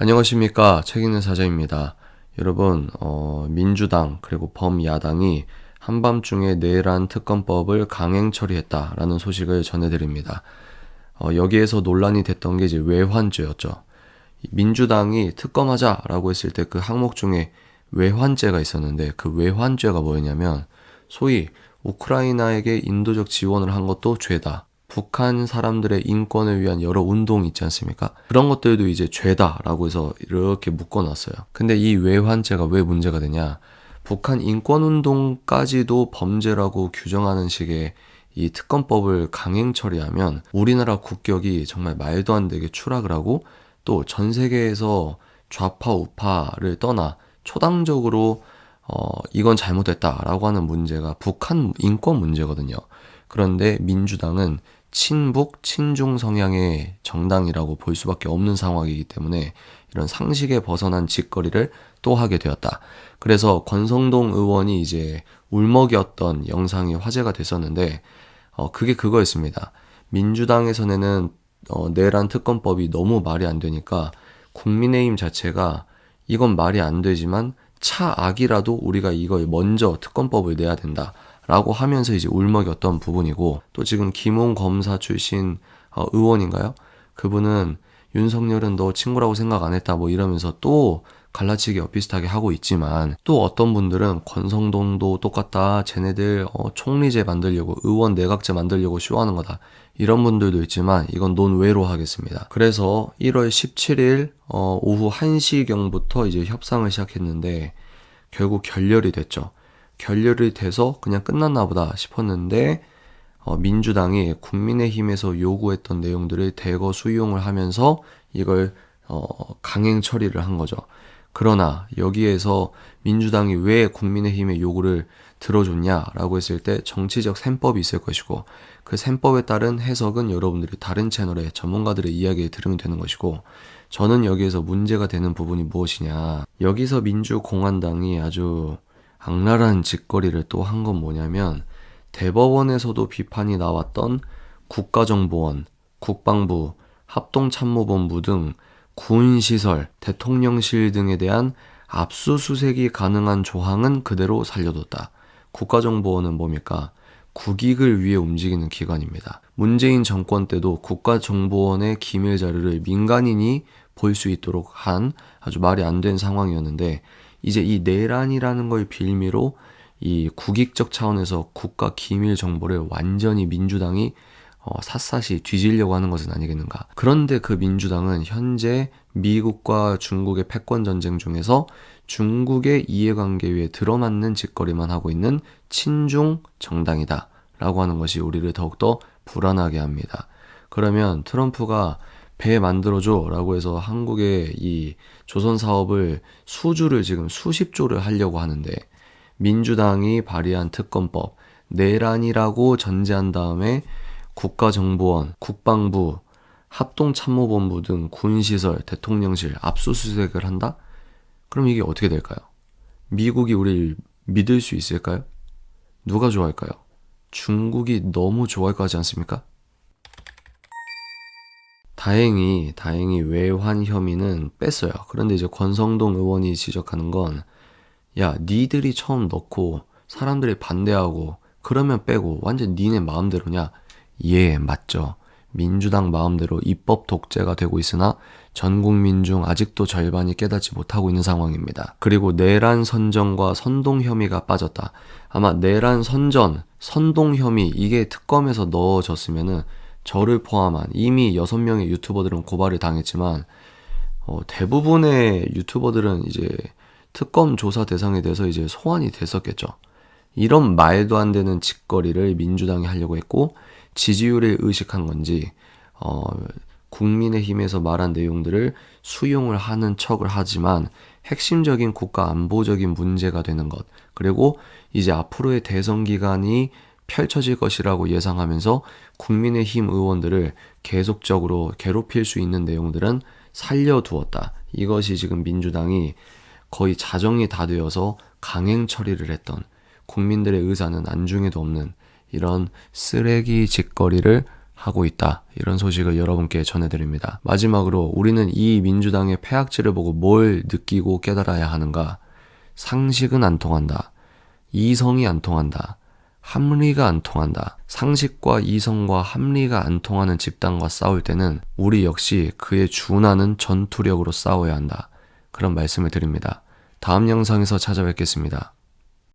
안녕하십니까. 책 읽는 사자입니다. 여러분, 민주당 그리고 범야당이 한밤중에 내란 특검법을 강행 처리했다라는 소식을 전해드립니다. 여기에서 논란이 됐던 게 이제 외환죄였죠. 민주당이 특검하자라고 했을 때 그 항목 중에 외환죄가 있었는데, 그 외환죄가 뭐였냐면 소위 우크라이나에게 인도적 지원을 한 것도 죄다. 북한 사람들의 인권을 위한 여러 운동이 있지 않습니까? 그런 것들도 이제 죄다라고 해서 이렇게 묶어놨어요. 근데 이 외환죄가 왜 문제가 되냐? 북한 인권운동까지도 범죄라고 규정하는 식의 이 특검법을 강행 처리하면 우리나라 국격이 정말 말도 안 되게 추락을 하고, 또 전 세계에서 좌파 우파를 떠나 초당적으로 이건 잘못됐다라고 하는 문제가 북한 인권 문제거든요. 그런데 민주당은 친북, 친중 성향의 정당이라고 볼 수밖에 없는 상황이기 때문에 이런 상식에 벗어난 짓거리를 또 하게 되었다. 그래서 권성동 의원이 이제 울먹였던 영상이 화제가 됐었는데, 그게 그거였습니다. 민주당에서는 내란 특검법이 너무 말이 안 되니까 국민의힘 자체가 이건 말이 안 되지만 차악이라도 우리가 이걸 먼저 특검법을 내야 된다 라고 하면서 이제 울먹였던 부분이고, 또 지금 김웅 검사 출신 의원인가요? 그분은 윤석열은 너 친구라고 생각 안 했다 뭐 이러면서 또 갈라치기 비슷하게 하고 있지만, 또 어떤 분들은 권성동도 똑같다, 쟤네들 총리제 만들려고, 의원 내각제 만들려고 쇼하는 거다, 이런 분들도 있지만 이건 논외로 하겠습니다. 그래서 1월 17일 오후 1시경부터 이제 협상을 시작했는데 결국 결렬이 됐죠. 결렬이 돼서 그냥 끝났나 보다 싶었는데 민주당이 국민의힘에서 요구했던 내용들을 대거 수용을 하면서 이걸 강행 처리를 한 거죠. 그러나 여기에서 민주당이 왜 국민의힘의 요구를 들어줬냐라고 했을 때 정치적 셈법이 있을 것이고, 그 셈법에 따른 해석은 여러분들이 다른 채널의 전문가들의 이야기를 들으면 되는 것이고, 저는 여기에서 문제가 되는 부분이 무엇이냐, 여기서 민주공화당이 아주 악랄한 짓거리를 또 한 건 뭐냐면, 대법원에서도 비판이 나왔던 국가정보원, 국방부, 합동참모본부 등 군시설, 대통령실 등에 대한 압수수색이 가능한 조항은 그대로 살려뒀다. 국가정보원은 뭡니까? 국익을 위해 움직이는 기관입니다. 문재인 정권 때도 국가정보원의 기밀 자료를 민간인이 볼 수 있도록 한 아주 말이 안 된 상황이었는데, 이제 이 내란이라는 걸 빌미로 이 국익적 차원에서 국가 기밀 정보를 완전히 민주당이 샅샅이 뒤지려고 하는 것은 아니겠는가. 그런데 그 민주당은 현재 미국과 중국의 패권 전쟁 중에서 중국의 이해관계에 들어맞는 짓거리만 하고 있는 친중 정당이다 라고 하는 것이 우리를 더욱더 불안하게 합니다. 그러면 트럼프가 배 만들어줘 라고 해서 한국의 이 조선 사업을 수주를 지금 수십조를 하려고 하는데, 민주당이 발의한 특검법, 내란이라고 전제한 다음에 국가정보원, 국방부, 합동참모본부 등 군시설, 대통령실 압수수색을 한다? 그럼 이게 어떻게 될까요? 미국이 우리를 믿을 수 있을까요? 누가 좋아할까요? 중국이 너무 좋아할 거 하지 않습니까? 다행히 외환 혐의는 뺐어요. 그런데 이제 권성동 의원이 지적하는 건, 야, 니들이 처음 넣고 사람들이 반대하고 그러면 빼고 완전 니네 마음대로냐? 예, 맞죠. 민주당 마음대로 입법 독재가 되고 있으나 전 국민 중 아직도 절반이 깨닫지 못하고 있는 상황입니다. 그리고 내란 선전과 선동 혐의가 빠졌다. 아마 내란 선전, 선동 혐의 이게 특검에서 넣어졌으면은 저를 포함한 이미 6명의 유튜버들은 고발을 당했지만 대부분의 유튜버들은 이제 특검 조사 대상이 돼서 이제 소환이 됐었겠죠. 이런 말도 안 되는 짓거리를 민주당이 하려고 했고, 지지율을 의식한 건지 국민의힘에서 말한 내용들을 수용을 하는 척을 하지만 핵심적인 국가 안보적인 문제가 되는 것, 그리고 이제 앞으로의 대선 기간이 펼쳐질 것이라고 예상하면서 국민의힘 의원들을 계속적으로 괴롭힐 수 있는 내용들은 살려두었다. 이것이 지금 민주당이 거의 자정이 다 되어서 강행 처리를 했던, 국민들의 의사는 안중에도 없는 이런 쓰레기 짓거리를 하고 있다. 이런 소식을 여러분께 전해드립니다. 마지막으로 우리는 이 민주당의 패악질을 보고 뭘 느끼고 깨달아야 하는가? 상식은 안 통한다. 이성이 안 통한다. 합리가 안 통한다. 상식과 이성과 합리가 안 통하는 집단과 싸울 때는 우리 역시 그에 준하는 전투력으로 싸워야 한다. 그런 말씀을 드립니다. 다음 영상에서 찾아뵙겠습니다.